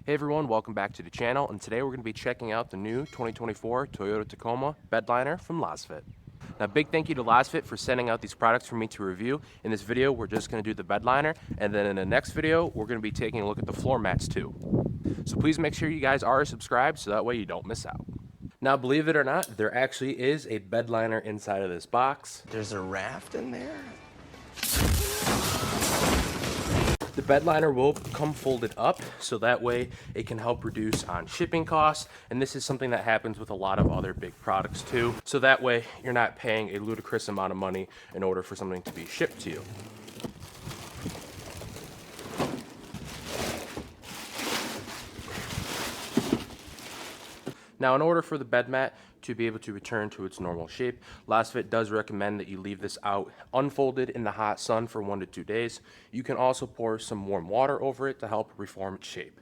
Hey everyone, welcome back to the channel, and today we're going to be checking out the new 2024 Toyota Tacoma bedliner from Lasfit. Now, big thank you to Lasfit for sending out these products for me to review. In this video, we're just going to do the bedliner, and then in the next video, we're going to be taking a look at the floor mats too. So please make sure you guys are subscribed so that way you don't miss out. Now, believe it or not, there actually is a bedliner inside of this box. There's a raft in there? The bedliner will come folded up, so that way it can help reduce on shipping costs, and this is something that happens with a lot of other big products too. So that way you're not paying a ludicrous amount of money in order for something to be shipped to you. Now, in order for the bed mat to be able to return to its normal shape, Lasfit does recommend that you leave this out unfolded in the hot sun for 1 to 2 days. You can also pour some warm water over it to help reform its shape.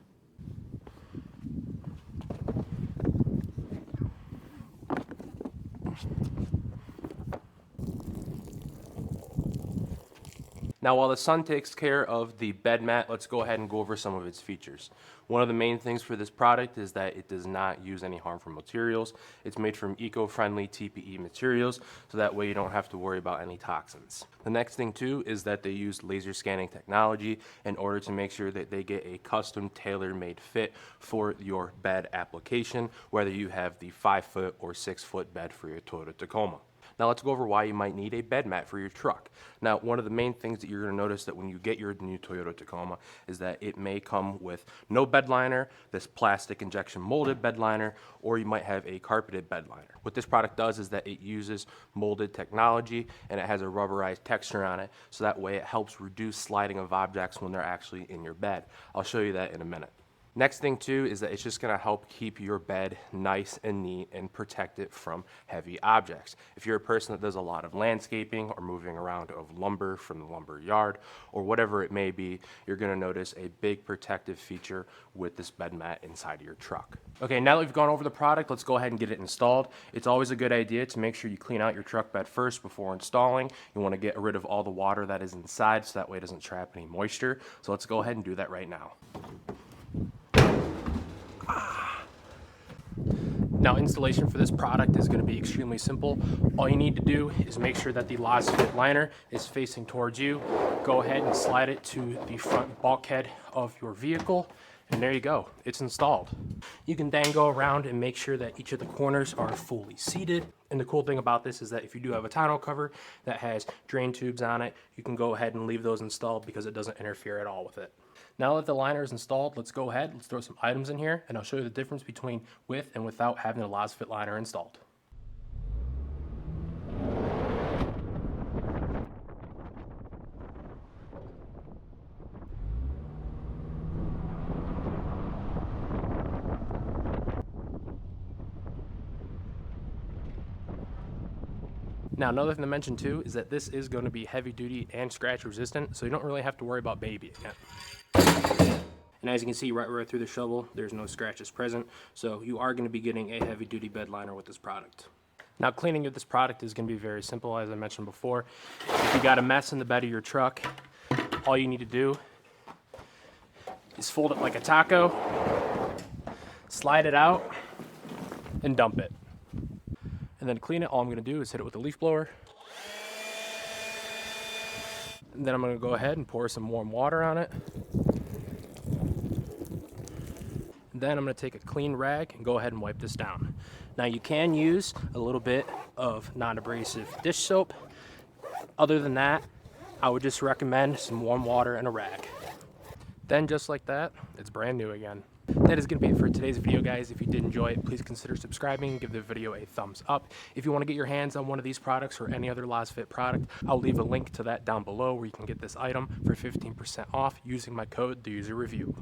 Now, while the sun takes care of the bed mat, let's go ahead and go over some of its features. One of the main things for this product is that it does not use any harmful materials. It's made from eco-friendly TPE materials, so that way you don't have to worry about any toxins. The next thing too is that they use laser scanning technology in order to make sure that they get a custom tailor-made fit for your bed application, whether you have the 5-foot or 6-foot bed for your Toyota Tacoma. Now let's go over why you might need a bed mat for your truck. Now, one of the main things that you're going to notice that when you get your new Toyota Tacoma is that it may come with no bed liner, this plastic injection molded bed liner, or you might have a carpeted bed liner. What this product does is that it uses molded technology and it has a rubberized texture on it, so that way it helps reduce sliding of objects when they're actually in your bed. I'll show you that in a minute. Next thing too is that it's just gonna help keep your bed nice and neat and protect it from heavy objects. If you're a person that does a lot of landscaping or moving around of lumber from the lumber yard or whatever it may be, you're gonna notice a big protective feature with this bed mat inside of your truck. Okay, now that we've gone over the product, let's go ahead and get it installed. It's always a good idea to make sure you clean out your truck bed first before installing. You wanna get rid of all the water that is inside so that way it doesn't trap any moisture. So let's go ahead and do that right now. Now, installation for this product is going to be extremely simple. All you need to do is make sure that the Lasfit liner is facing towards you. Go ahead and slide it to the front bulkhead of your vehicle, and there you go, it's installed. You can then go around and make sure that each of the corners are fully seated. And the cool thing about this is that if you do have a tonneau cover that has drain tubes on it, you can go ahead and leave those installed because it doesn't interfere at all with it. Now that the liner is installed, let's go ahead, let's throw some items in here, and I'll show you the difference between with and without having the Lasfit liner installed. Now, another thing to mention too is that this is going to be heavy duty and scratch resistant, so you don't really have to worry about babying it. And as you can see right through the shovel, there's no scratches present, so you are going to be getting a heavy duty bed liner with this product. Now, cleaning of this product is going to be very simple, as I mentioned before. If you got a mess in the bed of your truck, all you need to do is fold it like a taco, slide it out, and dump it. And then to clean it, all I'm going to do is hit it with a leaf blower. And then I'm going to go ahead and pour some warm water on it. And then I'm going to take a clean rag and go ahead and wipe this down. Now, you can use a little bit of non-abrasive dish soap. Other than that, I would just recommend some warm water and a rag. Then just like that, it's brand new again. That is going to be it for today's video, guys. If you did enjoy it, please consider subscribing and give the video a thumbs up. If you want to get your hands on one of these products or any other Lasfit product, I'll leave a link to that down below where you can get this item for 15% off using my code, TheUserReview.